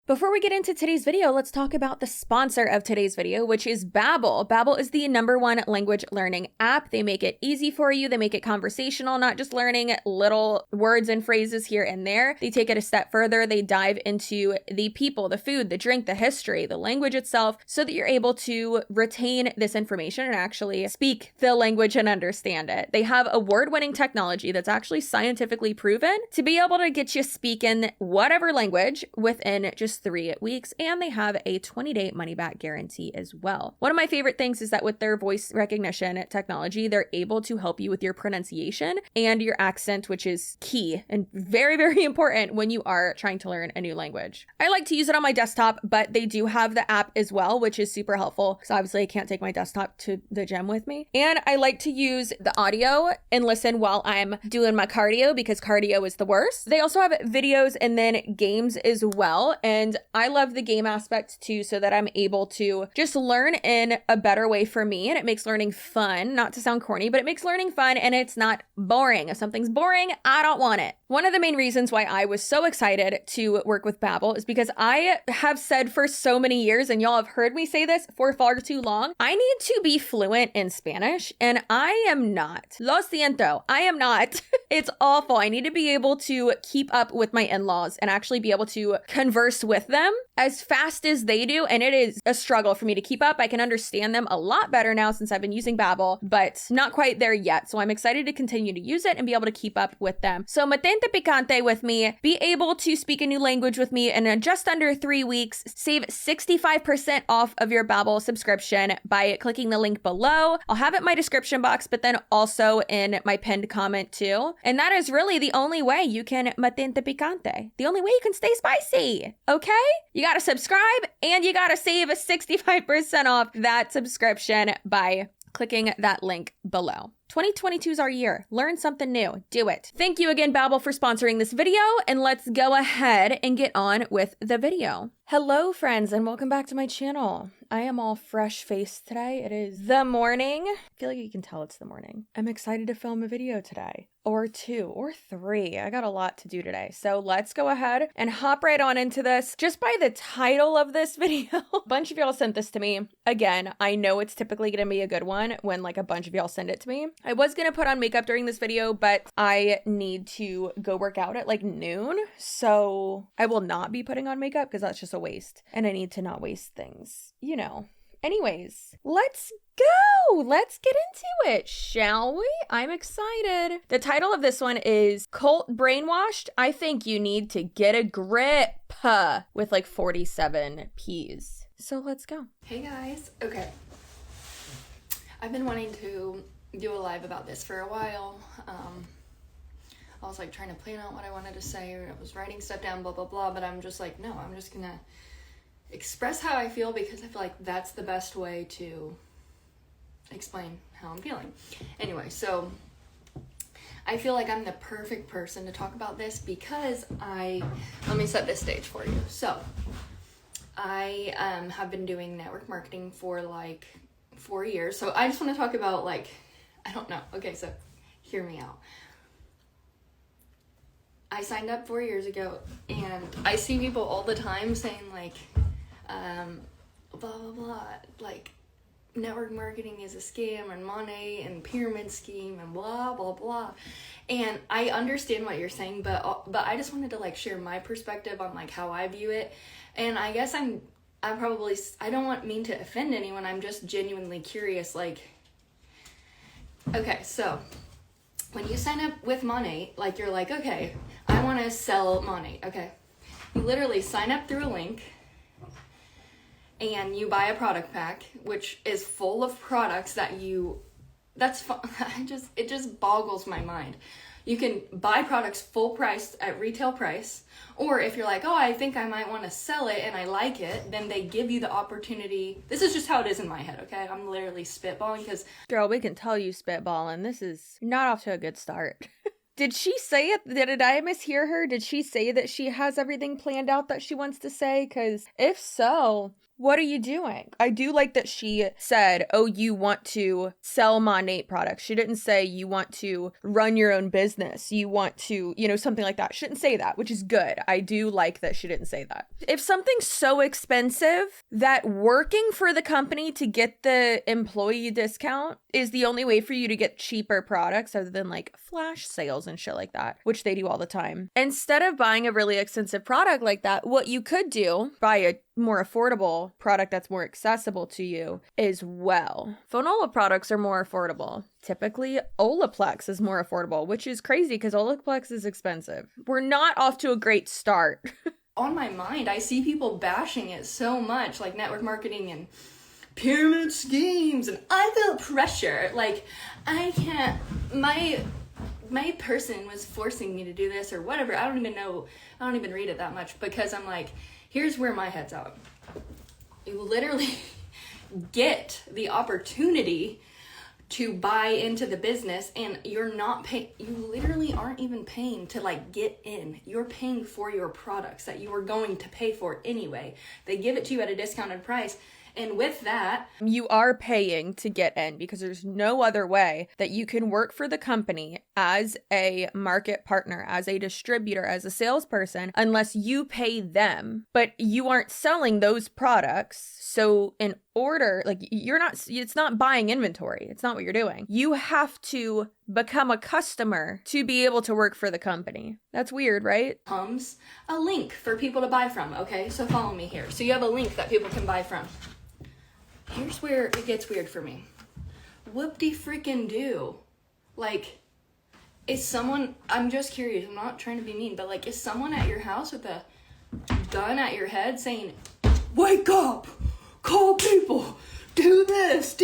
Before we get into today's video, let's talk about the sponsor of today's video, which is Babbel. Babbel is the #1 language learning app. They make it easy for you. They make it conversational, not just learning little words and phrases here and there. They take it a step further. They dive into the people, the food, the drink, the history, the language itself, so that you're able to retain this information and actually speak the language and understand it. They have award-winning technology that's actually scientifically proven to be able to get you speaking whatever language within just 3 weeks, and they have a 20-day money-back guarantee as well. One of my favorite things is that with their voice recognition technology, they're able to help you with your pronunciation and your accent, which is key and very, very important when you are trying to learn a new language. I like to use it on my desktop, but they do have the app as well, which is super helpful because obviously I can't take my desktop to the gym with me. And I like to use the audio and listen while I'm doing my cardio because cardio is the worst. They also have videos and then games as well. And I love the game aspect too, so that I'm able to just learn in a better way for me. And it makes learning fun, not to sound corny, but it makes learning fun and it's not boring. If something's boring, I don't want it. One of the main reasons why I was so excited to work with Babbel is because I have said for so many years, and y'all have heard me say this for far too long, I need to be fluent in Spanish, and I am not. Lo siento, I am not. It's awful. I need to be able to keep up with my in-laws and actually be able to converse with them as fast as they do, and it is a struggle for me to keep up. I can understand them a lot better now since I've been using Babbel, but not quite there yet. So I'm excited to continue to use it and be able to keep up with them. So mantente picante with me, be able to speak a new language with me in just under 3 weeks. Save 65% off of your Babbel subscription by clicking the link below. I'll have it in my description box, but then also in my pinned comment too. And that is really the only way you can mantente picante. The only way you can stay spicy, okay? You gotta subscribe and you gotta save 65% off that subscription by clicking that link below. 2022 is our year. Learn something new. Do it. Thank you again, Babbel, for sponsoring this video, and let's go ahead and get on with the video. Hello, friends, and welcome back to my channel. I am all fresh-faced today. It is the morning. I feel like you can tell it's the morning. I'm excited to film a video today. Or 2 or 3. I got a lot to do today. So let's go ahead and hop right on into this. Just by the title of this video, a bunch of y'all sent this to me. Again, I know it's typically going to be a good one when like a bunch of y'all send it to me. I was going to put on makeup during this video, but I need to go work out at like noon. So I will not be putting on makeup because that's just a waste. And I need to not waste things, you know. Anyways, let's go. Let's get into it, shall we? I'm excited. The title of this one is Cult Brainwashed. I think you need to get a grip with like 47 P's. So let's go. Hey guys. Okay. I've been wanting to do a live about this for a while. I was like trying to plan out what I wanted to say, or I was writing stuff down, blah, blah, blah. But I'm just like, no, I'm just gonna express how I feel because I feel like that's the best way to explain how I'm feeling. Anyway, so I feel like I'm the perfect person to talk about this because let me set this stage for you. So I have been doing network marketing for like 4 years. So I just want to talk about like, I don't know. Okay, so hear me out. I signed up 4 years ago and I see people all the time saying like, blah, blah, blah, like network marketing is a scam and money and pyramid scheme and blah, blah, blah. And I understand what you're saying, but I just wanted to like share my perspective on like how I view it. And I guess I don't mean to offend anyone. I'm just genuinely curious. Like, okay, so when you sign up with Monat, like you're like, okay, I want to sell Monat. Okay. You literally sign up through a link and you buy a product pack, which is full of products that it just boggles my mind. You can buy products full price at retail price, or if you're like, oh, I think I might want to sell it and I like it, then they give you the opportunity. This is just how it is in my head, okay? I'm literally spitballing because... Girl, we can tell you spitballing. This is not off to a good start. Did she say it? Did I mishear her? Did she say that she has everything planned out that she wants to say? Because if so, what are you doing? I do like that she said, oh, you want to sell Monat products. She didn't say you want to run your own business. You want to, something like that. She didn't say that, which is good. I do like that she didn't say that. If something's so expensive that working for the company to get the employee discount is the only way for you to get cheaper products other than like flash sales and shit like that, which they do all the time. Instead of buying a really expensive product like that, what you could do, buy a more affordable product that's more accessible to you as well. Fanola products are more affordable. Typically, Olaplex is more affordable, which is crazy because Olaplex is expensive. We're not off to a great start. On my mind, I see people bashing it so much, like network marketing and pyramid schemes, and I feel pressure. Like, I can't, my person was forcing me to do this or whatever. I don't even read it that much because I'm like, here's where my head's at. You literally get the opportunity to buy into the business and you're not paying, you literally aren't even paying to like get in. You're paying for your products that you are going to pay for anyway. They give it to you at a discounted price. And with that, you are paying to get in because there's no other way that you can work for the company as a market partner, as a distributor, as a salesperson, unless you pay them. But you aren't selling those products. So in order, like it's not buying inventory. It's not what you're doing. You have to become a customer to be able to work for the company. That's weird, right? Comes a link for people to buy from. Okay, so follow me here. So you have a link that people can buy from. Here's where it gets weird for me. Whoop-de-freaking-do. Like, is someone, I'm just curious, I'm not trying to be mean, but like, is someone at your house with a gun at your head saying, wake up, call people, do this.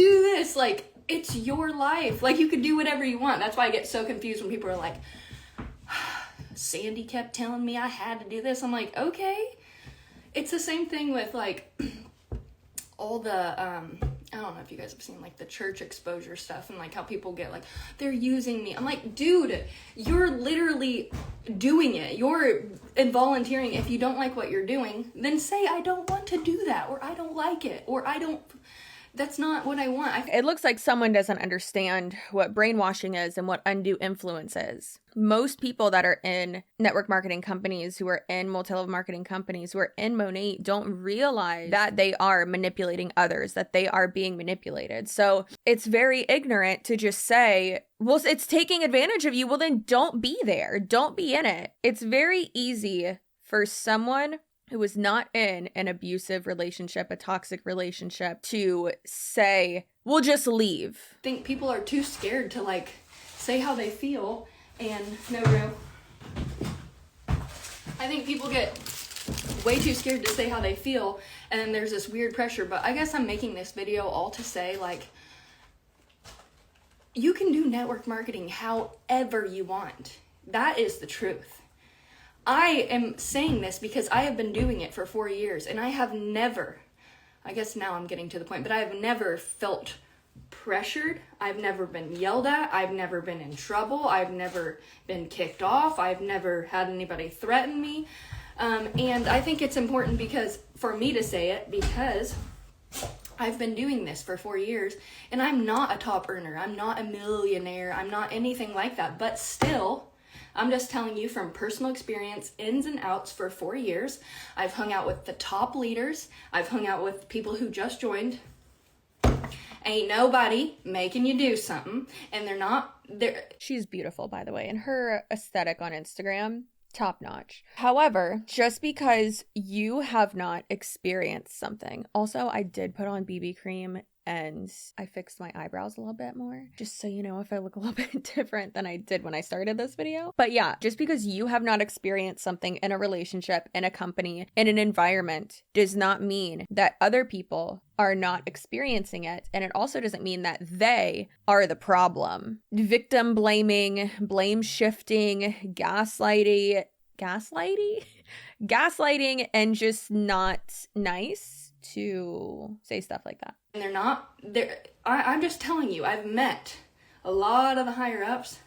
Like, it's your life. Like, you could do whatever you want. That's why I get so confused when people are like, Sandy kept telling me I had to do this. I'm like, okay. It's the same thing with like, all the, I don't know if you guys have seen like the church exposure stuff and like how people get like, they're using me. I'm like, dude, you're literally doing it. You're volunteering. If you don't like what you're doing, then say, I don't want to do that, or I don't like it, or that's not what I want. It looks like someone doesn't understand what brainwashing is and what undue influence is. Most people that are in network marketing companies, who are in multi-level marketing companies, who are in Monat, don't realize that they are manipulating others, that they are being manipulated. So it's very ignorant to just say, well, it's taking advantage of you. Well, then don't be there. Don't be in it. It's very easy for someone who is not in an abusive relationship, a toxic relationship, to say, we'll just leave. I think people are too scared to like say how they feel, and no real. I think people get way too scared to say how they feel, and then there's this weird pressure. But I guess I'm making this video all to say, like, you can do network marketing however you want. That is the truth. I am saying this because I have been doing it for 4 years, and I have never, I guess now I'm getting to the point, but I have never felt pressured. I've never been yelled at. I've never been in trouble. I've never been kicked off. I've never had anybody threaten me. And I think it's important for me to say it because I've been doing this for 4 years, and I'm not a top earner. I'm not a millionaire. I'm not anything like that, but still, I'm just telling you from personal experience, ins and outs for 4 years. I've hung out with the top leaders. I've hung out with people who just joined. Ain't nobody making you do something. And they're not. She's beautiful, by the way. And her aesthetic on Instagram, top notch. However, just because you have not experienced something. Also, I did put on BB cream and I fixed my eyebrows a little bit more, just so you know if I look a little bit different than I did when I started this video. But yeah, just because you have not experienced something in a relationship, in a company, in an environment, does not mean that other people are not experiencing it. And it also doesn't mean that they are the problem. Victim blaming, blame shifting, gaslighting, and just not nice to say stuff like that. And they're not. I'm just telling you, I've met a lot of the higher ups.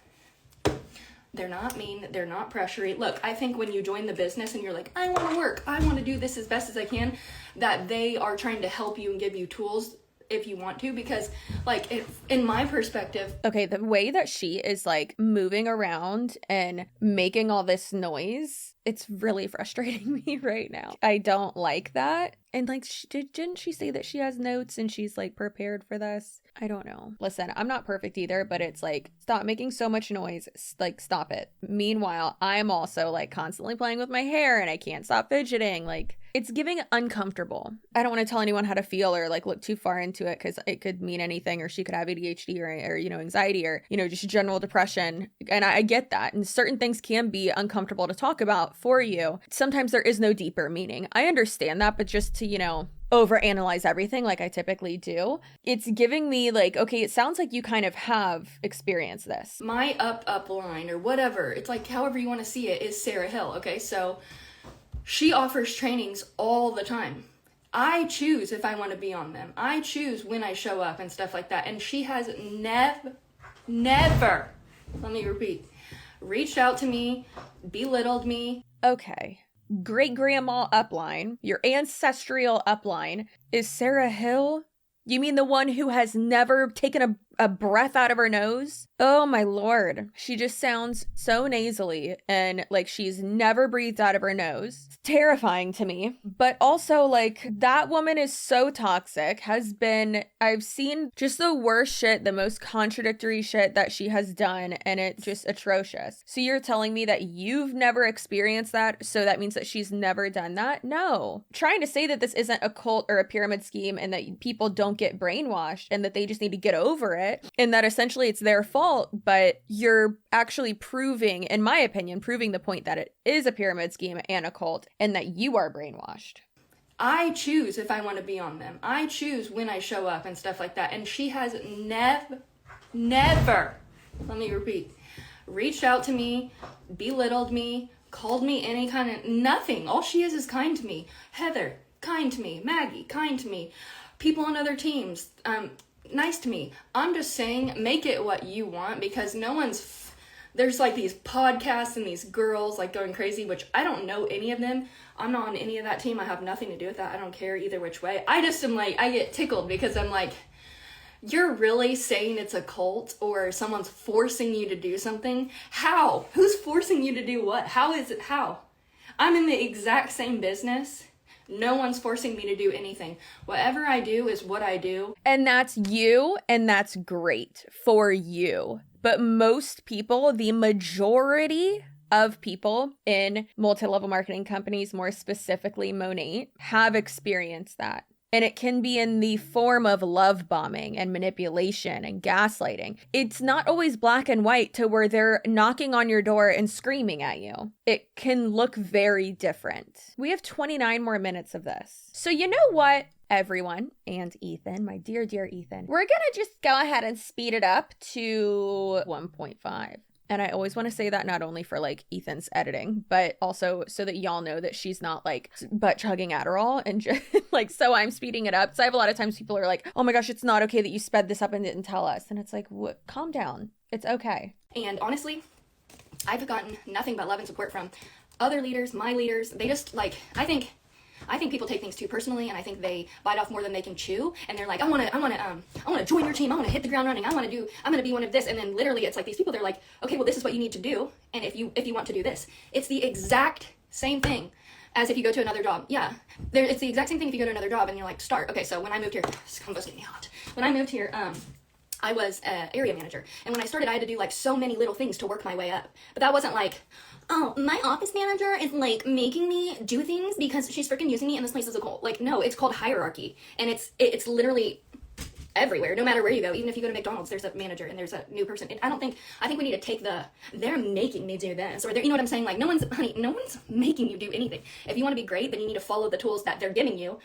They're not mean. They're not pressuring. Look, I think when you join the business and you're like, I want to work, I want to do this as best as I can, that they are trying to help you and give you tools if you want to, because like in my perspective. Okay, the way that she is like moving around and making all this noise, it's really frustrating me right now. I don't like that. And like, didn't she say that she has notes and she's like prepared for this? I don't know. Listen, I'm not perfect either, but it's like, stop making so much noise. Like, stop it. Meanwhile, I'm also like constantly playing with my hair and I can't stop fidgeting. Like, it's giving uncomfortable. I don't want to tell anyone how to feel or like look too far into it, because it could mean anything, or she could have ADHD or you know, anxiety, or, you know, just general depression. And I get that. And certain things can be uncomfortable to talk about for you. Sometimes there is no deeper meaning. I understand that, but just to, you know, overanalyze everything like I typically do, it's giving me like, okay, it sounds like you kind of have experienced this. My up line or whatever, it's like however you want to see it, is Sarah Hill. Okay, so she offers trainings all the time. I choose if I want to be on them. I choose when I show up and stuff like that. And she has never, let me repeat, reached out to me, belittled me. Okay. Great grandma upline, your ancestral upline, is Sarah Hill? You mean the one who has never taken a breath out of her nose? Oh my lord. She just sounds so nasally and like she's never breathed out of her nose. It's terrifying to me. But also, like, that woman is so toxic. I've seen just the worst shit, the most contradictory shit that she has done, and it's just atrocious. So you're telling me that you've never experienced that, so that means that she's never done that? No. Trying to say that this isn't a cult or a pyramid scheme and that people don't get brainwashed and that they just need to get over it and that essentially it's their fault, but you're actually proving, in my opinion, proving the point that it is a pyramid scheme and a cult and that you are brainwashed. I choose if I want to be on them. I choose when I show up and stuff like that. And she has never, let me repeat, reached out to me, belittled me, called me any kind of, nothing. All she is kind to me. Heather, kind to me. Maggie, kind to me. People on other teams, nice to me. I'm just saying, make it what you want, because there's like these podcasts and these girls like going crazy, which I don't know any of them. I'm not on any of that team. I have nothing to do with that. I don't care either which way. I just am like, I get tickled because I'm like, you're really saying it's a cult or someone's forcing you to do something? How? Who's forcing you to do what? How is it? How? I'm in the exact same business. No one's forcing me to do anything. Whatever I do is what I do. And that's you, and that's great for you. But most people, the majority of people in multi-level marketing companies, more specifically Monat, have experienced that. And it can be in the form of love bombing and manipulation and gaslighting. It's not always black and white to where they're knocking on your door and screaming at you. It can look very different. We have 29 more minutes of this. So you know what, everyone, and Ethan, my dear, dear Ethan, we're gonna just go ahead and speed it up to 1.5. And I always want to say that not only for like Ethan's editing, but also so that y'all know that she's not like butt chugging Adderall and just like, so I'm speeding it up. So I have a lot of times people are like, oh my gosh, it's not okay that you sped this up and didn't tell us. And it's like, what? Calm down. It's okay. And honestly, I've gotten nothing but love and support from other leaders, my leaders. They just like, I think people take things too personally, and I think they bite off more than they can chew. And they're like, I want to join your team. I want to hit the ground running. I'm going to be one of this. And then literally it's like these people, they're like, okay, well, this is what you need to do. And if you want to do this, it's the exact same thing as if you go to another job. Yeah. It's the exact same thing if you go to another job and you're like, start. Okay. So when I moved here, this combo's getting me hot. When I moved here, I was an area manager. And when I started, I had to do like so many little things to work my way up. But that wasn't like, oh, my office manager is like making me do things because she's freaking using me and this place is a cult. Like, no, it's called hierarchy. And it's literally everywhere, no matter where you go. Even if you go to McDonald's, there's a manager and there's a new person. I think we need to take they're making me do this, or you know what I'm saying? Like, no one's making you do anything. If you want to be great, then you need to follow the tools that they're giving you.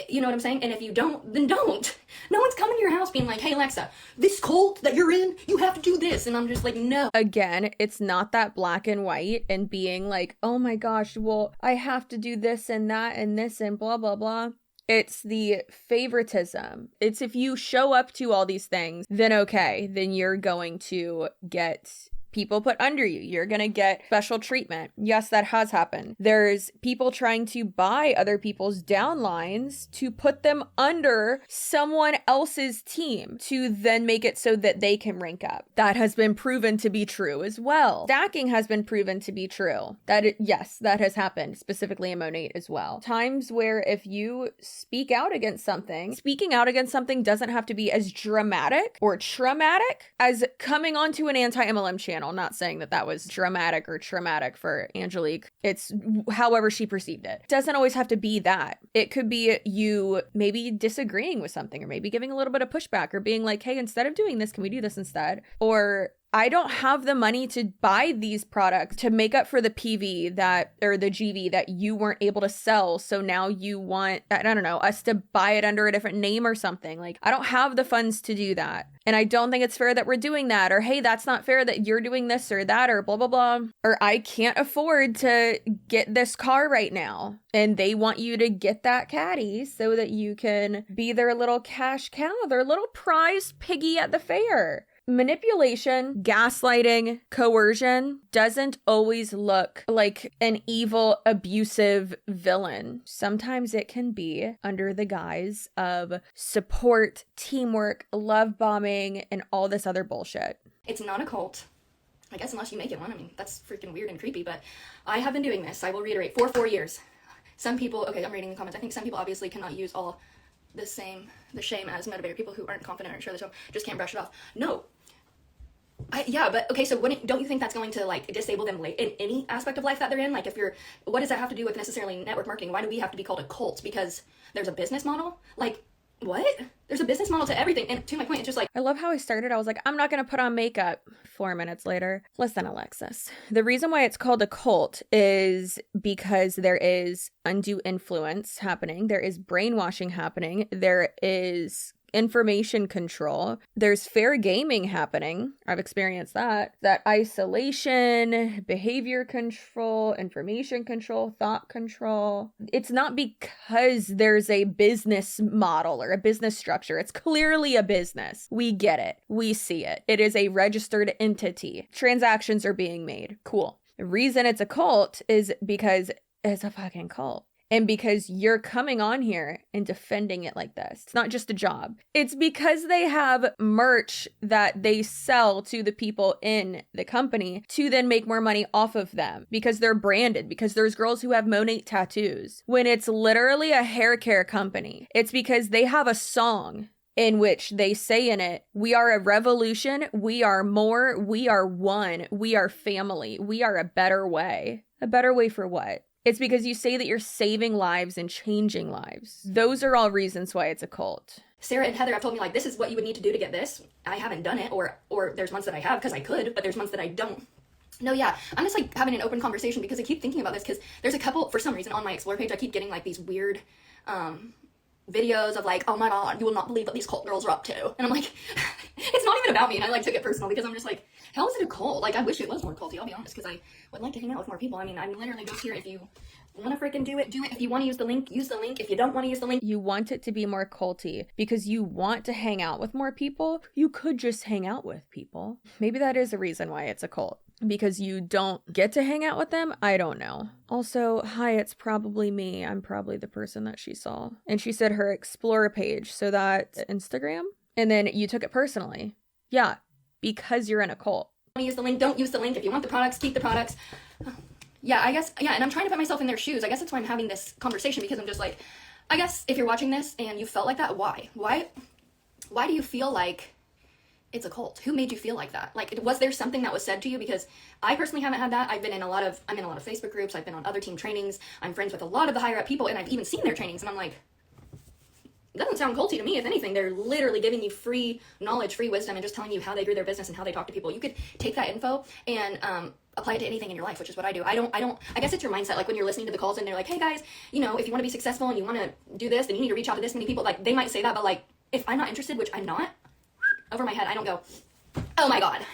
You know what I'm saying? And if you don't, then don't. No one's coming to your house being like, hey, Alexa, this cult that you're in, you have to do this. And I'm just like, no. Again, it's not that black and white and being like, oh my gosh, well, I have to do this and that and this and blah, blah, blah. It's the favoritism. It's if you show up to all these things, then okay, then you're going to get people put under you. You're going to get special treatment. Yes, that has happened. There's people trying to buy other people's downlines to put them under someone else's team to then make it so that they can rank up. That has been proven to be true as well. Stacking has been proven to be true. Yes, that has happened, specifically in Monat as well. Times where if you speak out against something, speaking out against something doesn't have to be as dramatic or traumatic as coming onto an anti-MLM channel. Not saying that was dramatic or traumatic for Angelique. It's however she perceived it. It doesn't always have to be that. It could be you maybe disagreeing with something, or maybe giving a little bit of pushback, or being like, hey, instead of doing this, can we do this instead? Or I don't have the money to buy these products to make up for the PV or the GV that you weren't able to sell. So now you want, I don't know, us to buy it under a different name or something. Like, I don't have the funds to do that. And I don't think it's fair that we're doing that. Or, hey, that's not fair that you're doing this or that, or blah, blah, blah. Or I can't afford to get this car right now. And they want you to get that caddy so that you can be their little cash cow, their little prize piggy at the fair. Manipulation, gaslighting, coercion doesn't always look like an evil, abusive villain. Sometimes it can be under the guise of support, teamwork, love bombing, and all this other bullshit. It's not a cult. I guess unless you make it one. I mean, that's freaking weird and creepy, but I have been doing this, I will reiterate, for 4 years. Some people, okay, I'm reading the comments. I think some people obviously cannot use all the shame as motivator. People who aren't confident or sure themselves just can't brush it off. No. Yeah, but okay, so don't you think that's going to like disable them in any aspect of life that they're in? Like what does that have to do with necessarily network marketing? Why do we have to be called a cult? Because there's a business model? Like, what? There's a business model to everything. And to my point, it's just like, I love how I started. I was like, I'm not going to put on makeup. 4 minutes later. Listen, Alexis, the reason why it's called a cult is because there is undue influence happening. There is brainwashing happening. There is information control. There's fair gaming happening. I've experienced that. That isolation, behavior control, information control, thought control. It's not because there's a business model or a business structure. It's clearly a business. We get it. We see it. It is a registered entity. Transactions are being made. Cool. The reason it's a cult is because it's a fucking cult. And because you're coming on here and defending it like this. It's not just a job. It's because they have merch that they sell to the people in the company to then make more money off of them. Because they're branded. Because there's girls who have Monat tattoos. When it's literally a hair care company. It's because they have a song in which they say in it, we are a revolution, we are more, we are one, we are family, we are a better way. A better way for what? It's because you say that you're saving lives and changing lives. Those are all reasons why it's a cult. Sarah and Heather have told me, like, this is what you would need to do to get this. I haven't done it, or there's months that I have because I could, but there's months that I don't. No, yeah, I'm just, like, having an open conversation because I keep thinking about this because there's a couple, for some reason, on my Explore page, I keep getting, like, these weird videos of, like, oh my god, you will not believe what these cult girls are up to. And I'm like, it's not even about me, and I, like, took it personal because I'm just like, how is it a cult? Like, I wish it was more culty, I'll be honest, because I would like to hang out with more people. I mean, I'm literally just here. If you want to freaking do it, do it. If you want to use the link, use the link. If you don't want to use the link. You want it to be more culty because you want to hang out with more people. You could just hang out with people. Maybe that is a reason why it's a cult. Because you don't get to hang out with them? I don't know. Also, hi, it's probably me. I'm probably the person that she saw. And she said her Explorer page, so that's Instagram? And then you took it personally. Yeah, because you're in a cult. Use the link, don't use the link. If you want the products, keep the products. Yeah, I guess, yeah, and I'm trying to put myself in their shoes. I guess that's why I'm having this conversation, because I'm just like, I guess if you're watching this and you felt like that, why? Why do you feel like it's a cult? Who made you feel like that? Like, was there something that was said to you? Because I personally haven't had that. I'm in a lot of Facebook groups. I've been on other team trainings. I'm friends with a lot of the higher up people, and I've even seen their trainings, and I'm like, it doesn't sound culty to me. If anything, they're literally giving you free knowledge, free wisdom, and just telling you how they grew their business and how they talk to people. You could take that info and apply it to anything in your life, which is what I do. I guess it's your mindset. Like when you're listening to the calls and they're like, hey guys, you know, if you want to be successful and you want to do this, then you need to reach out to this many people. Like, they might say that, but like, if I'm not interested, which I'm not, over my head, I don't go, oh my god,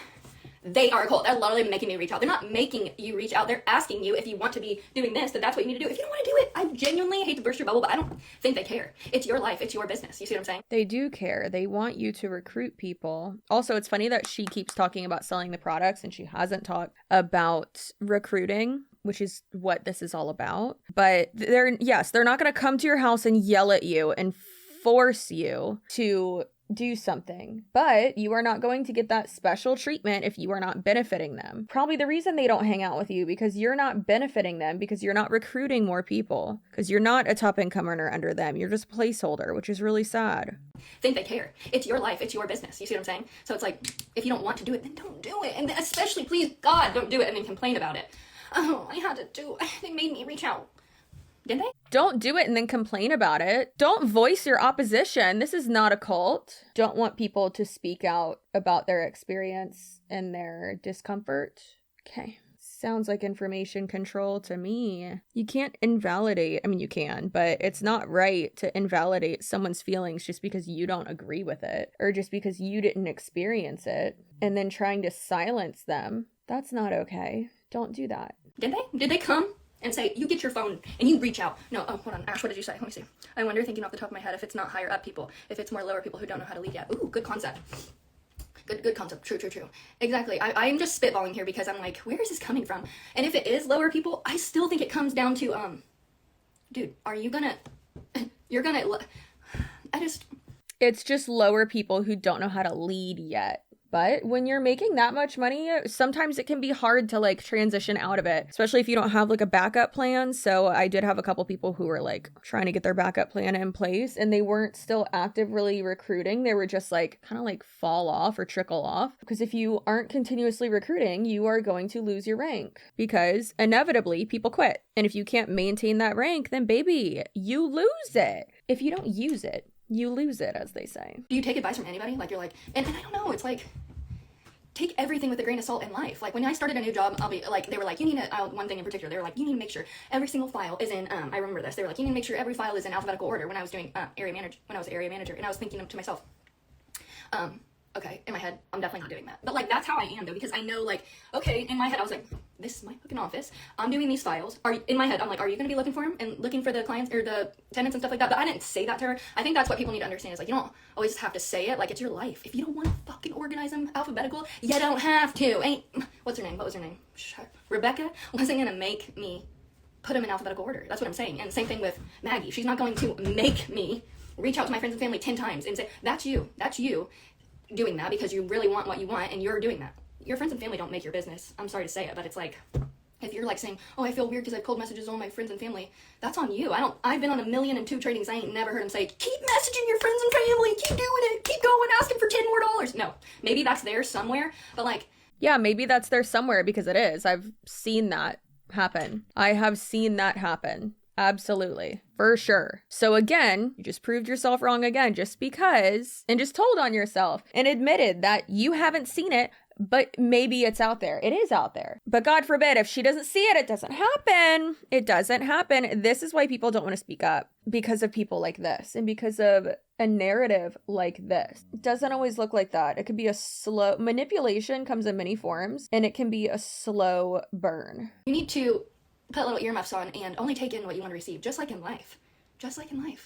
they are a cult. They're literally making me reach out. They're not making you reach out. They're asking you if you want to be doing this, that's what you need to do. If you don't want to do it, I genuinely hate to burst your bubble, but I don't think they care. It's your life. It's your business. You see what I'm saying? They do care. They want you to recruit people. Also, it's funny that she keeps talking about selling the products and she hasn't talked about recruiting, which is what this is all about. But they're not going to come to your house and yell at you and force you to do something, but you are not going to get that special treatment if you are not benefiting them. Probably the reason they don't hang out with you because you're not benefiting them, because you're not recruiting more people, because you're not a top income earner under them. You're just a placeholder, which is really sad. Think they care. It's your life. It's your business. You see what I'm saying? So it's like, if you don't want to do it, then don't do it. And especially, please, God, don't do it and then complain about it. Oh, I had to do it. They made me reach out. Did they? Don't do it and then complain about it. Don't voice your opposition. This is not a cult. Don't want people to speak out about their experience and their discomfort. Okay. Sounds like information control to me. You can't invalidate. I mean, you can, but it's not right to invalidate someone's feelings just because you don't agree with it or just because you didn't experience it and then trying to silence them. That's not okay. Don't do that. Did they? Did they come and say, you get your phone and you reach out? No, oh, hold on. Ash, what did you say? Let me see. I wonder, thinking off the top of my head, if it's not higher up people, if it's more lower people who don't know how to lead yet. Ooh, good concept. Good concept. True. Exactly. I'm just spitballing here because I'm like, where is this coming from? And if it is lower people, I still think it comes down to, dude, are you gonna, It's just lower people who don't know how to lead yet. But when you're making that much money, sometimes it can be hard to like transition out of it, especially if you don't have like a backup plan. So I did have a couple people who were like trying to get their backup plan in place and they weren't still actively recruiting. They were just like kind of like fall off or trickle off, because if you aren't continuously recruiting, you are going to lose your rank because inevitably people quit. And if you can't maintain that rank, then baby, you lose it. If you don't use it, you lose it, as they say. Do you take advice from anybody? Like, you're like, and I don't know, it's like, take everything with a grain of salt in life. Like, when I started a new job, I'll be like, they were like, you need to, one thing in particular, they were like, you need to make sure every single file is in, I remember this, they were like, you need to make sure every file is in alphabetical order when I was doing area manager, and I was thinking to myself, okay, in my head, I'm definitely not doing that. But like, that's how I am though, because I know like, okay, in my head, I was like, this is my fucking office. I'm doing these files. In my head, I'm like, are you going to be looking for them and looking for the clients or the tenants and stuff like that? But I didn't say that to her. I think that's what people need to understand is like, you don't always have to say it. Like, it's your life. If you don't want to fucking organize them alphabetical, you don't have to. What's her name? What was her name? Rebecca wasn't going to make me put them in alphabetical order. That's what I'm saying. And same thing with Maggie. She's not going to make me reach out to my friends and family 10 times and say, that's you doing that because you really want what you want and you're doing that. Your friends and family don't make your business. I'm sorry to say it, but it's like, if you're like saying, oh, I feel weird because I've cold messages all my friends and family, that's on you. I've been on 1,000,002 tradings. I ain't never heard them say, keep messaging your friends and family, keep doing it, keep going, asking for $10 more. No, maybe that's there somewhere, but like, yeah, maybe that's there somewhere because it is. I've seen that happen. I have seen that happen. Absolutely. For sure. So again, you just proved yourself wrong again just because, and just told on yourself and admitted that you haven't seen it, but maybe it's out there. It is out there. But God forbid, if she doesn't see it, it doesn't happen. It doesn't happen. This is why people don't want to speak up, because of people like this and because of a narrative like this. It doesn't always look like that. It could be a slow manipulation, comes in many forms, and it can be a slow burn. You need to put little earmuffs on and only take in what you want to receive, just like in life.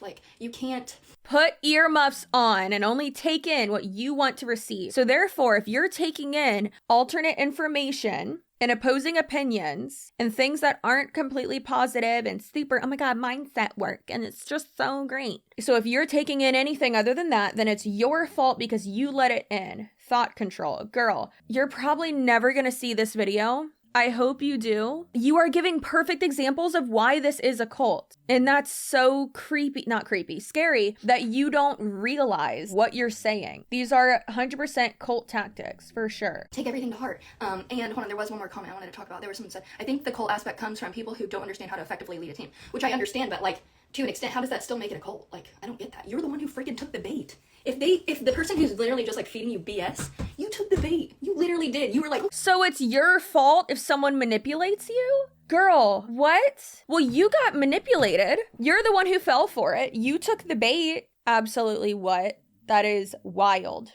Like, you can't put earmuffs on and only take in what you want to receive. So therefore, if you're taking in alternate information and opposing opinions and things that aren't completely positive and super, oh my God, mindset work, and it's just so great. So if you're taking in anything other than that, then it's your fault because you let it in. Thought control. Girl, you're probably never going to see this video. I hope you do. You are giving perfect examples of why this is a cult. And that's so scary that you don't realize what you're saying. These are 100% cult tactics, for sure. Take everything to heart. And hold on, there was one more comment I wanted to talk about. There was someone said, I think the cult aspect comes from people who don't understand how to effectively lead a team, which I understand, but like, to an extent, how does that still make it a cult? Like, I don't get that. You're the one who freaking took the bait. If the person who's literally just like feeding you BS, you took the bait. You literally did. You were like, so it's your fault if someone manipulates you? Girl, what? Well, you got manipulated. You're the one who fell for it. You took the bait. Absolutely what? That is wild.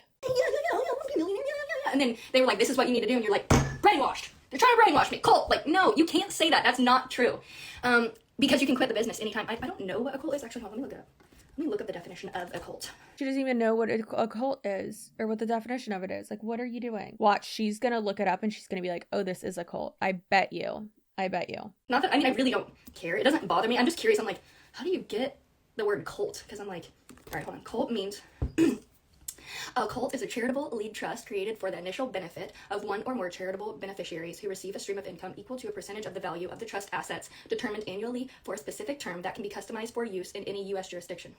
And then they were like, this is what you need to do. And you're like, brainwashed. They're trying to brainwash me. Cult. Like, no, you can't say that. That's not true. Because you can quit the business anytime. I don't know what a cult is. Actually, hold on, let me look it up. Let me look up the definition of a cult. She doesn't even know what a cult is or what the definition of it is. Like, what are you doing? Watch, she's going to look it up and she's going to be like, oh, this is a cult. I bet you. Not that, I mean, I really don't care. It doesn't bother me. I'm just curious. I'm like, how do you get the word cult? Because I'm like, all right, hold on. Cult means... A cult is a charitable lead trust created for the initial benefit of one or more charitable beneficiaries who receive a stream of income equal to a percentage of the value of the trust assets determined annually for a specific term that can be customized for use in any U.S. jurisdiction.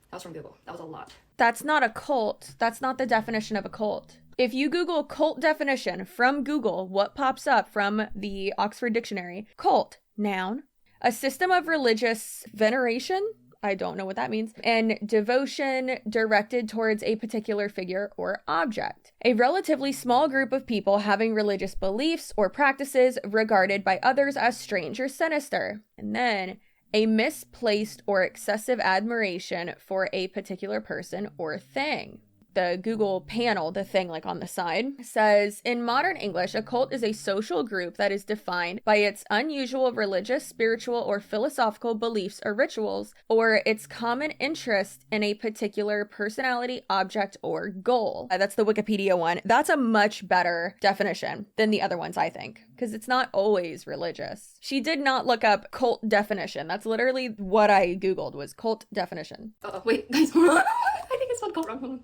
That was from Google. That was a lot. That's not a cult. That's not the definition of a cult. If you Google cult definition from Google, what pops up from the Oxford Dictionary? Cult, noun, a system of religious veneration, I don't know what that means, and devotion directed towards a particular figure or object. A relatively small group of people having religious beliefs or practices regarded by others as strange or sinister. And then a misplaced or excessive admiration for a particular person or thing. The Google panel, the thing like on the side, says, in modern English, a cult is a social group that is defined by its unusual religious, spiritual, or philosophical beliefs or rituals, or its common interest in a particular personality, object, or goal. That's the Wikipedia one. That's a much better definition than the other ones, I think, because it's not always religious. She did not look up cult definition. That's literally what I Googled was cult definition. Oh, wait, guys, hold on. I think I spelled cult wrong. Hold on.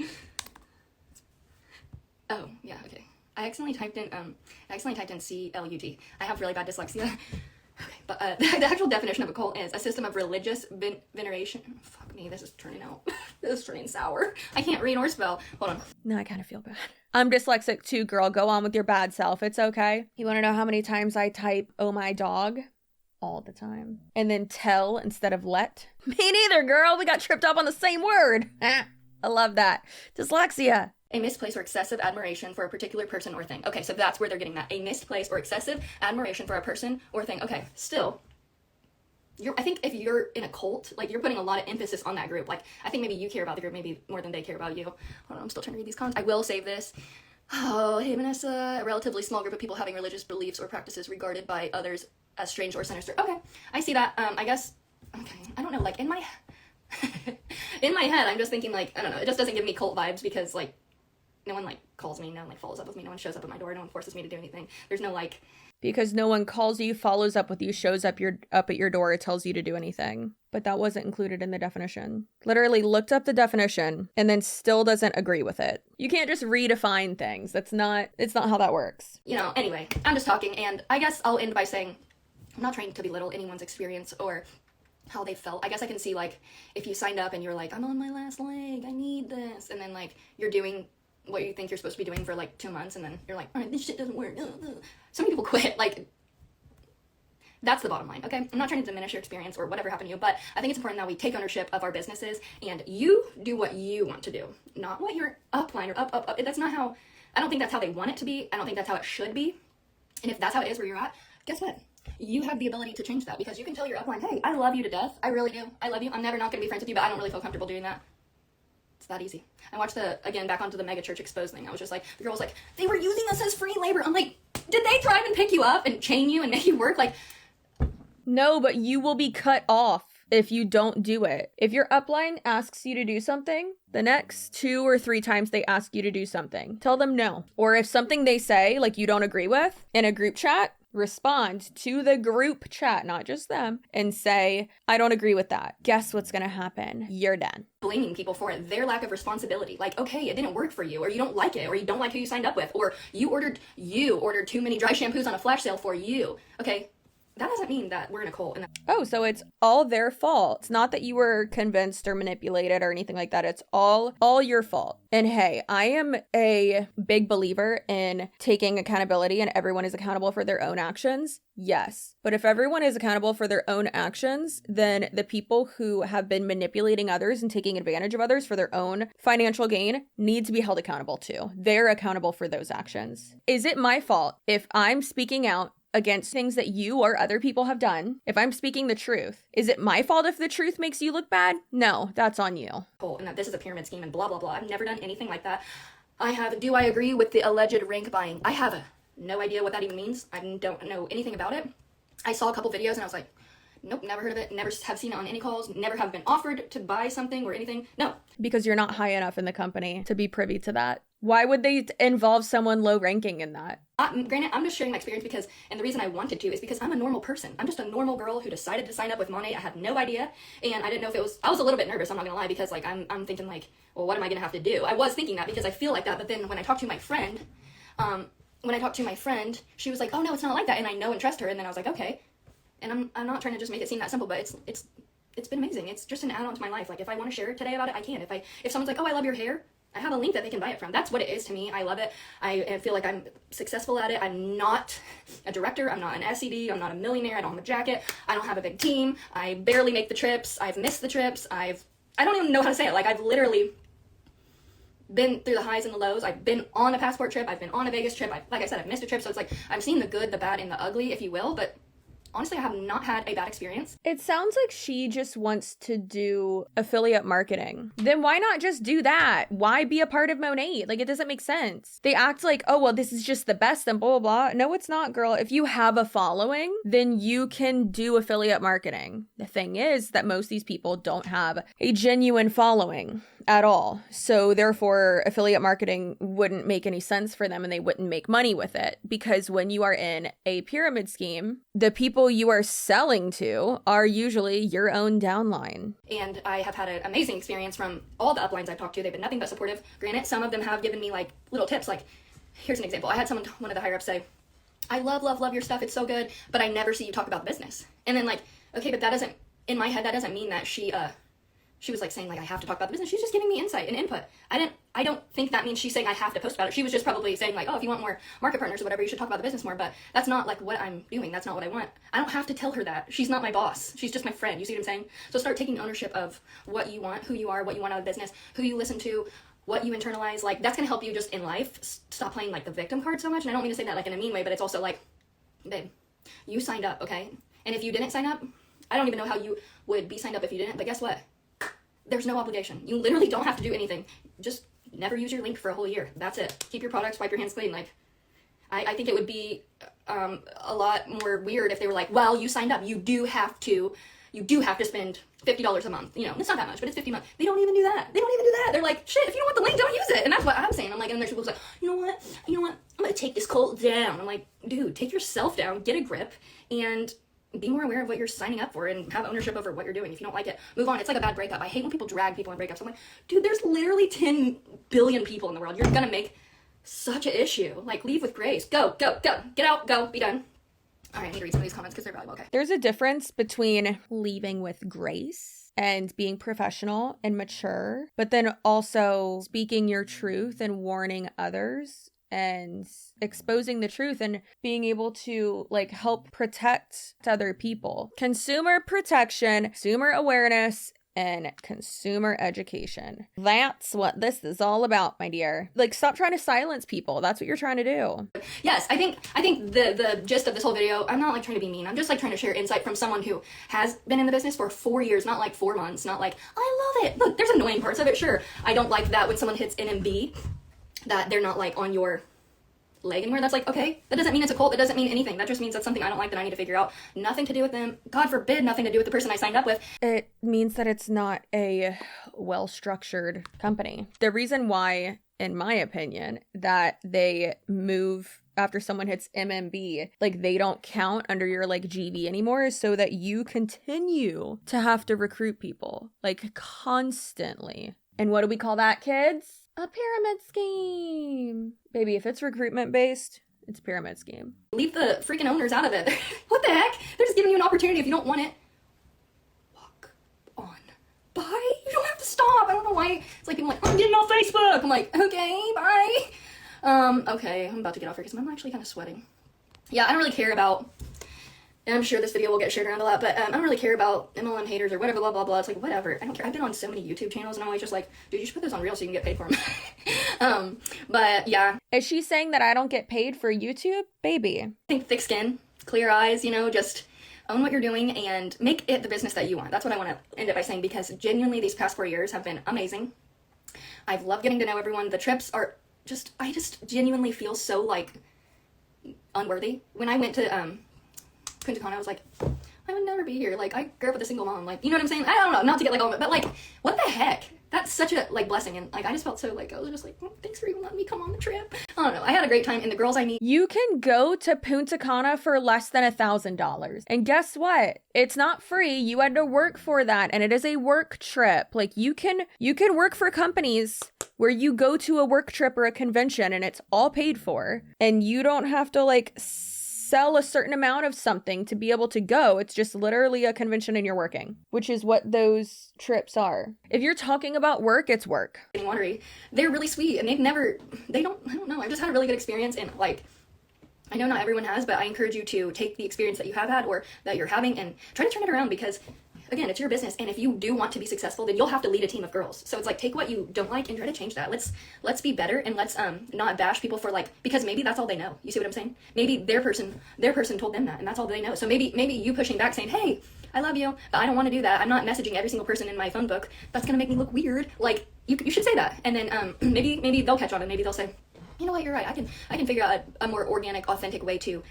Oh, yeah, okay. I accidentally typed in CLUT. I have really bad dyslexia. Okay, but the actual definition of a cult is a system of religious veneration. Fuck me, this is turning sour. I can't read or spell. Hold on. No, I kind of feel bad. I'm dyslexic too, girl. Go on with your bad self. It's okay. You want to know how many times I type, oh my dog? All the time. And then tell instead of let? Me neither, girl. We got tripped up on the same word. I love that. Dyslexia. A misplaced or excessive admiration for a particular person or thing. Okay, so that's where they're getting that. A misplaced or excessive admiration for a person or thing. Okay, still, I think if you're in a cult, like, you're putting a lot of emphasis on that group. Like, I think maybe you care about the group maybe more than they care about you. Hold on, I'm still trying to read these comments. I will save this. Oh, hey, Vanessa. A relatively small group of people having religious beliefs or practices regarded by others as strange or sinister. Okay, I see that. I guess, okay, I don't know, like, in my head, I'm just thinking, like, I don't know, it just doesn't give me cult vibes because, like, no one, like, calls me, no one, like, follows up with me, no one shows up at my door, no one forces me to do anything. There's no, like... Because no one calls you, follows up with you, shows up at your door, tells you to do anything. But that wasn't included in the definition. Literally looked up the definition and then still doesn't agree with it. You can't just redefine things. It's not how that works. You know, anyway, I'm just talking, and I guess I'll end by saying, I'm not trying to belittle anyone's experience or how they felt. I guess I can see, like, if you signed up and you're like, I'm on my last leg, I need this, and then, like, you're doing what you think you're supposed to be doing for, like, 2 months, and then you're like, all right, this shit doesn't work. So many people quit. Like, that's the bottom line, okay? I'm not trying to diminish your experience or whatever happened to you, but I think it's important that we take ownership of our businesses, and you do what you want to do, not what your upline or up. That's not how, I don't think that's how they want it to be. I don't think that's how it should be. And if that's how it is where you're at, guess what? You have the ability to change that, because you can tell your upline, hey, I love you to death. I really do. I love you. I'm never not going to be friends with you, but I don't really feel comfortable doing that. It's that easy. I watched back onto the mega church expose thing. I was just like, the girl was like, they were using us as free labor. I'm like, did they try and pick you up and chain you and make you work? Like, no, but you will be cut off if you don't do it. If your upline asks you to do something, the next 2 or 3 times they ask you to do something, tell them no. Or if something they say, like, you don't agree with in a group chat, respond to the group chat, not just them, and say, I don't agree with that. Guess what's gonna happen? You're done. Blaming people for their lack of responsibility. Like, okay, it didn't work for you, or you don't like it, or you don't like who you signed up with, or you ordered too many dry shampoos on a flash sale for you. Okay, that doesn't mean that we're in a cult. Oh, so it's all their fault. It's not that you were convinced or manipulated or anything like that. It's all your fault. And hey, I am a big believer in taking accountability, and everyone is accountable for their own actions. Yes. But if everyone is accountable for their own actions, then the people who have been manipulating others and taking advantage of others for their own financial gain need to be held accountable too. They're accountable for those actions. Is it my fault if I'm speaking out against things that you or other people have done? If I'm speaking the truth, is it my fault if the truth makes you look bad? No, that's on you. And that this is a pyramid scheme and blah, blah, blah. I've never done anything like that. Do I agree with the alleged rank buying? I have no idea what that even means. I don't know anything about it. I saw a couple videos and I was like, nope, never heard of it, never have seen it on any calls, never have been offered to buy something or anything. No. Because you're not high enough in the company to be privy to that. Why would they involve someone low ranking in that? Granted, I'm just sharing my experience because, and the reason I wanted to is because I'm a normal person. I'm just a normal girl who decided to sign up with Monat. I had no idea, and I didn't know if it was, I was a little bit nervous, I'm not gonna lie, because like I'm thinking like, well, what am I gonna have to do? I was thinking that because I feel like that, but then when I talked to my friend, she was like, oh no, it's not like that, and I know and trust her, and then I was like, okay. And I'm not trying to just make it seem that simple, but it's been amazing. It's just an add-on to my life. Like if I want to share today about it, I can. If someone's like, oh, I love your hair, I have a link that they can buy it from. That's what it is to me. I love it. I feel like I'm successful at it. I'm not a director. I'm not an SED. I'm not a millionaire. I don't have a jacket. I don't have a big team. I barely make the trips. I've missed the trips. I don't even know how to say it. Like I've literally been through the highs and the lows. I've been on a passport trip. I've been on a Vegas trip. Like I said, I've missed a trip. So it's like I'm seeing the good, the bad, and the ugly, if you will. But honestly, I have not had a bad experience. It sounds like she just wants to do affiliate marketing. Then why not just do that? Why be a part of Monat? Like, it doesn't make sense. They act like, oh, well, this is just the best and blah, blah, blah. No, it's not, girl. If you have a following, then you can do affiliate marketing. The thing is that most of these people don't have a genuine following at all. So therefore, affiliate marketing wouldn't make any sense for them and they wouldn't make money with it. Because when you are in a pyramid scheme, the people you are selling to are usually your own downline. And I have had an amazing experience from all the uplines I've talked to. They've been nothing but supportive. Granted, some of them have given me like little tips. Like, here's an example. I had one of the higher ups say, I love your stuff. It's so good, but I never see you talk about the business. And then like, okay, but that doesn't, in my head, that doesn't mean that she was like saying like I have to talk about the business. She's just giving me insight and input. I don't think that means she's saying I have to post about it. She was just probably saying like, oh, if you want more market partners or whatever, you should talk about the business more. But that's not like what I'm doing. That's not what I want. I don't have to tell her that. She's not my boss. She's just my friend. You see what I'm saying? So start taking ownership of what you want, who you are, what you want out of business, who you listen to, what you internalize. Like that's gonna help you just in life. Stop playing like the victim card so much. And I don't mean to say that like in a mean way, but it's also like, babe, you signed up, okay? And if you didn't sign up, I don't even know how you would be signed up if you didn't. But guess what? There's no obligation. You literally don't have to do anything. Just never use your link for a whole year. That's it. Keep your products, wipe your hands clean. Like, I think it would be a lot more weird if they were like, well, you signed up. You do have to spend $50 a month. You know, it's not that much, but it's $50 a month. They don't even do that. They're like, shit, if you don't want the link, don't use it. And that's what I'm saying. I'm like, and there's people who's like, you know what? I'm going to take this cult down. I'm like, dude, take yourself down, get a grip, and be more aware of what you're signing up for and have ownership over what you're doing. If you don't like it, move on. It's like a bad breakup. I hate when people drag people in breakups. I'm like, dude, there's literally 10 billion people in the world. You're gonna make such an issue. Like, leave with grace. Go. Get out, go, be done. All right, I need to read some of these comments because they're valuable. Okay. There's a difference between leaving with grace and being professional and mature, but then also speaking your truth and warning others and exposing the truth and being able to like help protect other people. Consumer protection, consumer awareness, and consumer education. That's what this is all about, my dear. Like, stop trying to silence people. That's what you're trying to do. Yes, I think the gist of this whole video, I'm not like trying to be mean. I'm just like trying to share insight from someone who has been in the business for 4 years, not like 4 months, not like, I love it. Look, there's annoying parts of it, sure. I don't like that when someone hits NMB, that they're not like on your leg anymore. That's like, okay, that doesn't mean it's a cult. It doesn't mean anything. That just means that's something I don't like that I need to figure out. Nothing to do with them. God forbid, nothing to do with the person I signed up with. It means that it's not a well-structured company. The reason why, in my opinion, that they move after someone hits MMB, like they don't count under your like GV anymore, is so that you continue to have to recruit people like constantly. And what do we call that, kids? A pyramid scheme. Baby, if it's recruitment based, it's a pyramid scheme. Leave the freaking owners out of it. What the heck? They're just giving you an opportunity. If you don't want it, walk on by. You don't have to stop. I don't know why. It's like people are like, I'm getting off Facebook. I'm like, okay, bye. Okay, I'm about to get off here because I'm actually kind of sweating. Yeah, I don't really care about, and I'm sure this video will get shared around a lot, but I don't really care about MLM haters or whatever, blah, blah, blah. It's like, whatever. I don't care. I've been on so many YouTube channels and I'm always just like, dude, you should put those on Reels so you can get paid for them. But yeah. Is she saying that I don't get paid for YouTube? Baby. I think thick skin, clear eyes, you know, just own what you're doing and make it the business that you want. That's what I want to end it by saying, because genuinely these past 4 years have been amazing. I've loved getting to know everyone. The trips are I just genuinely feel so like unworthy. When I went to Punta Cana, I was like, I would never be here. Like, I grew up with a single mom. Like, you know what I'm saying? I don't know, not to get like all, but like, what the heck? That's such a like blessing. And like, I just felt so like, I was just like, thanks for even letting me come on the trip. I don't know. I had a great time, and the girls I meet. You can go to Punta Cana for less than $1,000. And guess what? It's not free. You had to work for that, and it is a work trip. Like, you can work for companies where you go to a work trip or a convention and it's all paid for, and you don't have to like sell a certain amount of something to be able to go. It's just literally a convention and you're working, which is what those trips are. If you're talking about work, it's work. Watery. They're really sweet, and I don't know. I've just had a really good experience, and like, I know not everyone has, but I encourage you to take the experience that you have had or that you're having and try to turn it around, because again, it's your business, and if you do want to be successful, then you'll have to lead a team of girls. So it's like, take what you don't like and try to change that. Let's be better, and let's not bash people for like, because maybe that's all they know. You see what I'm saying? Maybe their person told them that, and that's all they know. So maybe you pushing back saying, hey, I love you, but I don't want to do that. I'm not messaging every single person in my phone book. That's gonna make me look weird. Like, you should say that, and then maybe they'll catch on, and maybe they'll say, you know what, you're right. I can figure out a more organic, authentic way to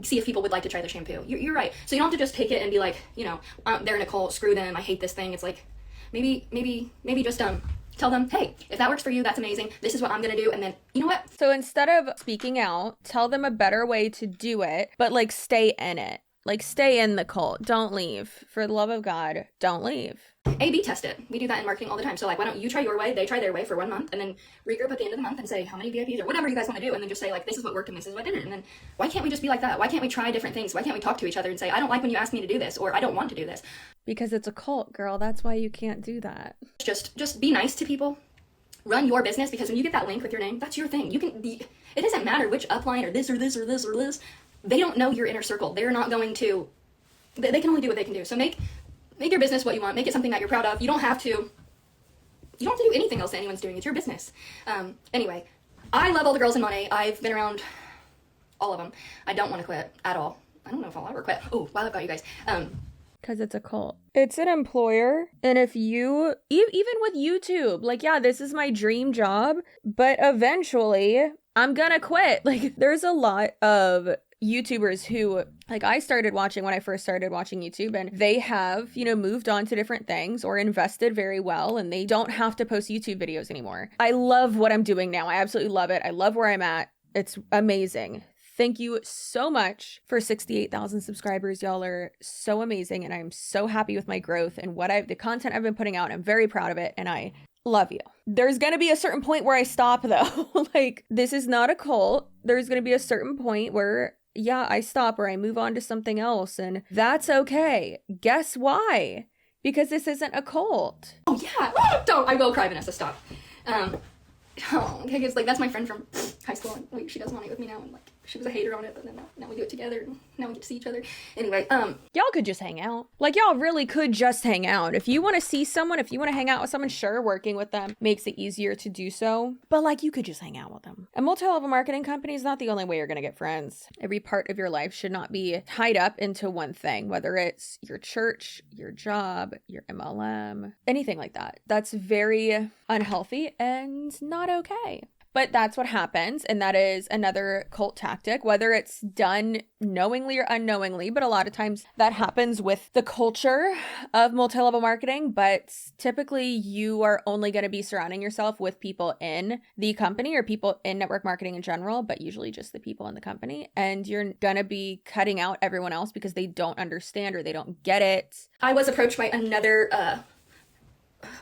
see if people would like to try the shampoo. You're right. So you don't have to just take it and be like, you know, they're in a cult, screw them, I hate this thing. It's like, maybe just tell them, hey, if that works for you, that's amazing. This is what I'm gonna do, and then, you know what? So instead of speaking out, tell them a better way to do it, but like stay in it. Like, stay in the cult. Don't leave. For the love of God, don't leave. A/B test it. We do that in marketing all the time. So like, why don't you try your way, they try their way for 1 month, and then regroup at the end of the month and say how many VIPs or whatever you guys want to do, and then just say like, this is what worked and this is what didn't. And then why can't we just be like that? Why can't we try different things? Why can't we talk to each other and say, I don't like when you ask me to do this, or I don't want to do this? Because it's a cult, girl. That's why you can't do that. Just be nice to people. Run your business, because when you get that link with your name, that's your thing. You can be, it doesn't matter which upline or this or this or this or this. They don't know your inner circle. They're not going to, they can only do what they can do. So make your business what you want. Make it something that you're proud of. You don't have to do anything else that anyone's doing. It's your business. Anyway, I love all the girls in Monat. I've been around all of them. I don't want to quit at all. I don't know if I'll ever quit. Oh, while I've got you guys. Because it's a cult. It's an employer. And if you, even with YouTube, like, yeah, this is my dream job, but eventually I'm gonna quit. Like, there's a lot of YouTubers who, like, I started watching when I first started watching YouTube, and they have, you know, moved on to different things or invested very well, and they don't have to post YouTube videos anymore. I love what I'm doing now. I absolutely love it. I love where I'm at. It's amazing. Thank you so much for 68,000 subscribers. Y'all are so amazing, and I'm so happy with my growth and the content I've been putting out. I'm very proud of it, and I love you. There's gonna be a certain point where I stop, though. Like, this is not a cult. There's gonna be a certain point where, yeah, I stop or I move on to something else, and that's okay. Guess why? Because this isn't a cult. Oh yeah, don't. I will cry, Vanessa. Stop. Oh, okay, because like that's my friend from high school, and like she does Monat with me now, and like she was a hater on it, but then now we do it together, and now we get to see each other. Anyway, y'all could just hang out. Like, y'all really could just hang out. If you want to see someone, if you want to hang out with someone, sure, working with them makes it easier to do so, but like, you could just hang out with them. A multi-level marketing company is not the only way you're gonna get friends. Every part of your life should not be tied up into one thing, whether it's your church, your job, your MLM, anything like that. That's very unhealthy and not okay. But that's what happens, and that is another cult tactic, whether it's done knowingly or unknowingly, but a lot of times that happens with the culture of multi-level marketing, but typically you are only going to be surrounding yourself with people in the company or people in network marketing in general, but usually just the people in the company, and you're going to be cutting out everyone else because they don't understand or they don't get it. I was approached by another, what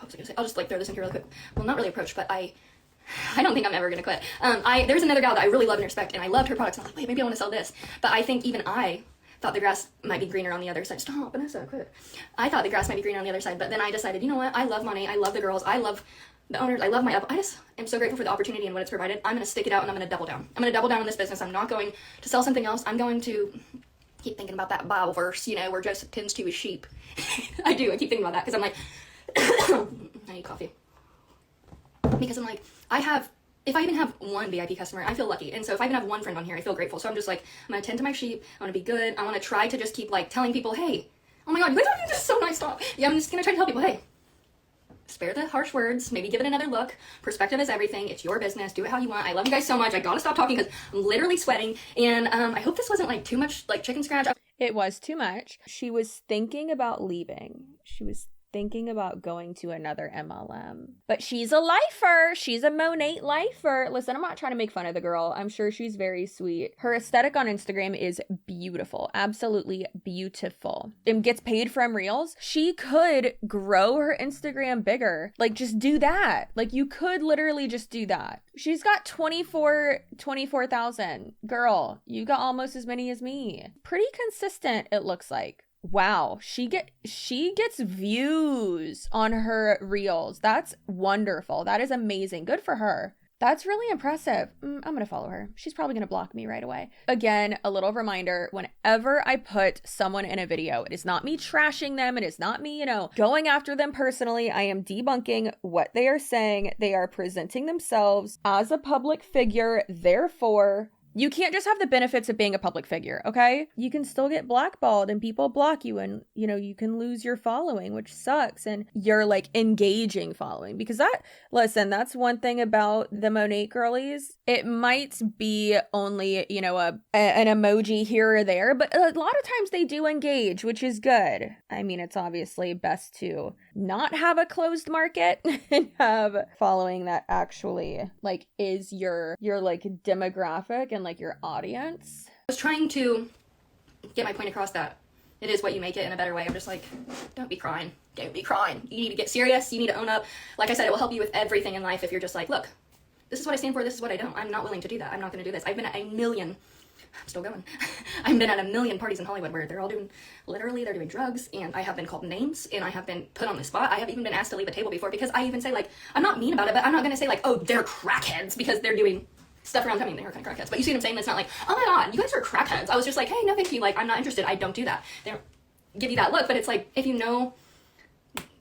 was I going to say? I'll just like throw this in here really quick. Well, not really approached, but I don't think I'm ever gonna quit. There's another gal that I really love and respect, and I loved her products, and I was like, wait, maybe I want to sell this. But I think even I thought the grass might be greener on the other side. Stop, Vanessa, quit. I thought the grass might be greener on the other side, but then I decided, you know what? I love Monat. I love the girls. I love the owners. I love I just am so grateful for the opportunity and what it's provided. I'm gonna stick it out, and I'm gonna double down. I'm gonna double down on this business. I'm not going to sell something else. I'm going to keep thinking about that Bible verse, you know, where Joseph tends to his sheep. I do. I keep thinking about that because I'm like, I need coffee. Because I'm like, if I even have one VIP customer, I feel lucky. And so if I even have one friend on here, I feel grateful. So I'm just like, I'm going to tend to my sheep. I want to be good. I want to try to just keep like telling people, hey, oh my God, you guys are just so nice. Stop. Yeah, I'm just going to try to tell people, hey, spare the harsh words, maybe give it another look. Perspective is everything. It's your business. Do it how you want. I love you guys so much. I gotta stop talking because I'm literally sweating. And I hope this wasn't like too much like chicken scratch. It was too much. She was thinking about leaving. She was thinking about going to another MLM. But she's a lifer. She's a Monat lifer. Listen, I'm not trying to make fun of the girl. I'm sure she's very sweet. Her aesthetic on Instagram is beautiful. Absolutely beautiful. And gets paid from Reels. She could grow her Instagram bigger. Like, just do that. Like, you could literally just do that. She's got 24,000. Girl, you got almost as many as me. Pretty consistent, it looks like. Wow, she gets views on her Reels. That's wonderful. That is amazing. Good for her. That's really impressive. I'm going to follow her. She's probably going to block me right away. Again, a little reminder, whenever I put someone in a video, it is not me trashing them. It is not me, going after them personally. I am debunking what they are saying. They are presenting themselves as a public figure. Therefore, you can't just have the benefits of being a public figure, okay? You can still get blackballed and people block you and, you can lose your following, which sucks. And you're like engaging following because listen, that's one thing about the Monat girlies. It might be only, an emoji here or there, but a lot of times they do engage, which is good. I mean, it's obviously best to not have a closed market and have following that actually like is your like demographic and like your audience. I was trying to get my point across that it is what you make it in a better way. I'm just like, don't be crying. Don't be crying. You need to get serious. You need to own up. Like I said, it will help you with everything in life if you're just like, look, this is what I stand for. This is what I don't. I'm not willing to do that. I'm not going to do this. I've been at a million. I'm still going. I've been at a million parties in Hollywood where they're all doing, literally, they're doing drugs, and I have been called names, and I have been put on the spot. I have even been asked to leave a table before because I even say, like, I'm not mean about it, but I'm not going to say, like, oh, they're crackheads because they're doing stuff around me. They were kind of crackheads. But you see what I'm saying? It's not like, oh my God, you guys are crackheads. I was just like, hey, no, thank you. Like, I'm not interested. I don't do that. They don't give you that look, but it's like, if you know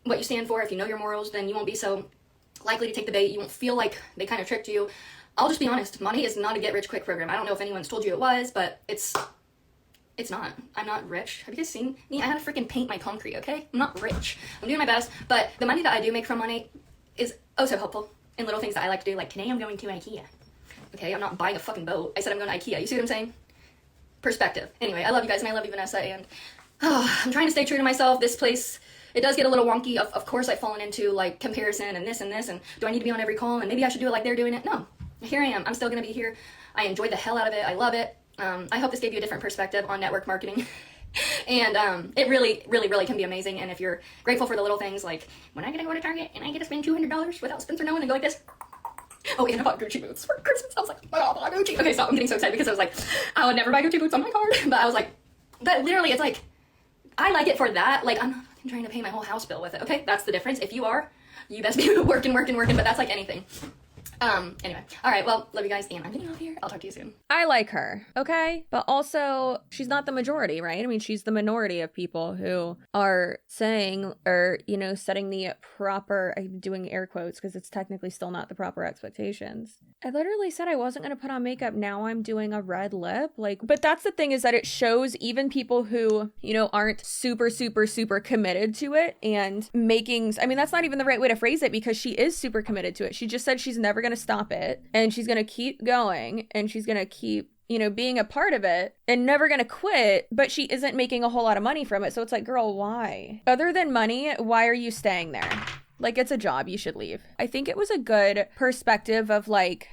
what you stand for, if you know your morals, then you won't be so likely to take the bait. You won't feel like they kind of tricked you. I'll just be honest, money is not a get-rich-quick program. I don't know if anyone's told you it was, but it's not. I'm not rich. Have you guys seen me? I had to freaking paint my concrete, okay? I'm not rich. I'm doing my best, but the money that I do make from money is oh so helpful in little things that I like to do. Like today I'm going to IKEA. Okay, I'm not buying a fucking boat. I said I'm going to IKEA. You see what I'm saying? Perspective. Anyway, I love you guys, and I love you, Vanessa, and I'm trying to stay true to myself. This place, it does get a little wonky. Of course, I've fallen into, like, comparison and this, and do I need to be on every call, and maybe I should do it like they're doing it? No. Here I am. I'm still going to be here. I enjoy the hell out of it. I love it. I hope this gave you a different perspective on network marketing. And it really, really, really can be amazing. And if you're grateful for the little things, like when I get to go to Target and I get to spend $200 without Spencer knowing and go like this. Oh, and I bought Gucci boots for Christmas. I was like, oh my God, I bought Gucci. Okay, stop. I'm getting so excited because I was like, I would never buy Gucci boots on my card. But I was like, but literally, it's like, I like it for that. Like, I'm not trying to pay my whole house bill with it. Okay, that's the difference. If you are, you best be working. But that's like anything. Anyway. All right. Well, love you guys. And I'm getting off here. I'll talk to you soon. I like her. Okay. But also she's not the majority, right? I mean, she's the minority of people who are saying or, setting the proper, I'm doing air quotes because it's technically still not the proper expectations. I literally said I wasn't going to put on makeup. Now I'm doing a red lip. But that's the thing is that it shows even people who, aren't super, super, super committed to it and that's not even the right way to phrase it because she is super committed to it. She just said she's never going to stop it and she's going to keep going and she's going to keep being a part of it and never going to quit, but she isn't making a whole lot of money from it. So it's like, girl, why? Other than money, why are you staying there? Like, it's a job, you should leave. I think it was a good perspective of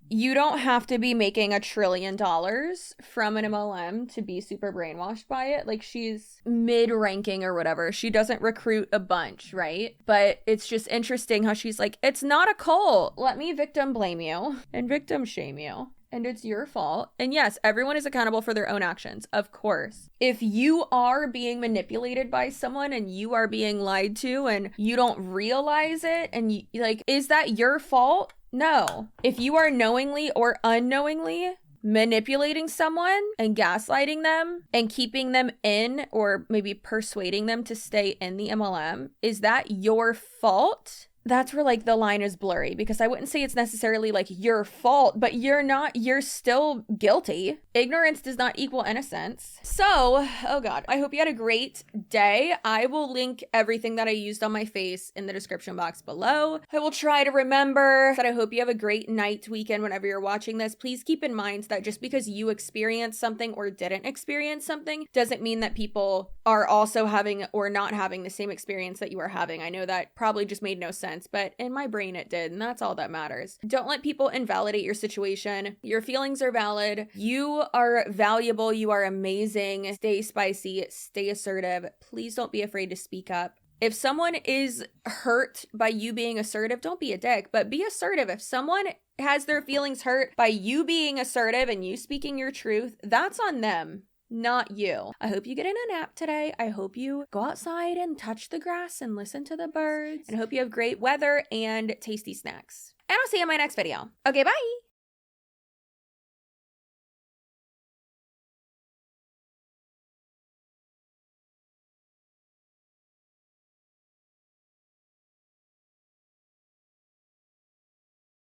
you don't have to be making $1 trillion from an MLM to be super brainwashed by it. Like, she's mid-ranking or whatever. She doesn't recruit a bunch, right? But it's just interesting how she's like, it's not a cult. Let me victim blame you and victim shame you. And it's your fault. And yes, everyone is accountable for their own actions, of course. If you are being manipulated by someone and you are being lied to and you don't realize it and is that your fault? No. If you are knowingly or unknowingly manipulating someone and gaslighting them and keeping them in or maybe persuading them to stay in the MLM, is that your fault? that's where like the line is blurry, because I wouldn't say it's necessarily like your fault, but you're still guilty. Ignorance does not equal innocence. So, oh God, I hope you had a great day. I will link everything that I used on my face in the description box below. I will try to remember that. I hope you have a great night, weekend, whenever you're watching this. Please keep in mind that just because you experienced something or didn't experience something doesn't mean that people are also having or not having the same experience that you are having. I know that probably just made no sense, but in my brain it did, and that's all that matters. Don't let people invalidate your situation. Your feelings are valid. You are valuable. You are amazing. Stay spicy. Stay assertive. Please don't be afraid to speak up. If someone is hurt by you being assertive, don't be a dick, but be assertive. If someone has their feelings hurt by you being assertive and you speaking your truth, that's on them, not you. I hope you get in a nap today. I hope you go outside and touch the grass and listen to the birds. And I hope you have great weather and tasty snacks. And I'll see you in my next video. Okay, bye.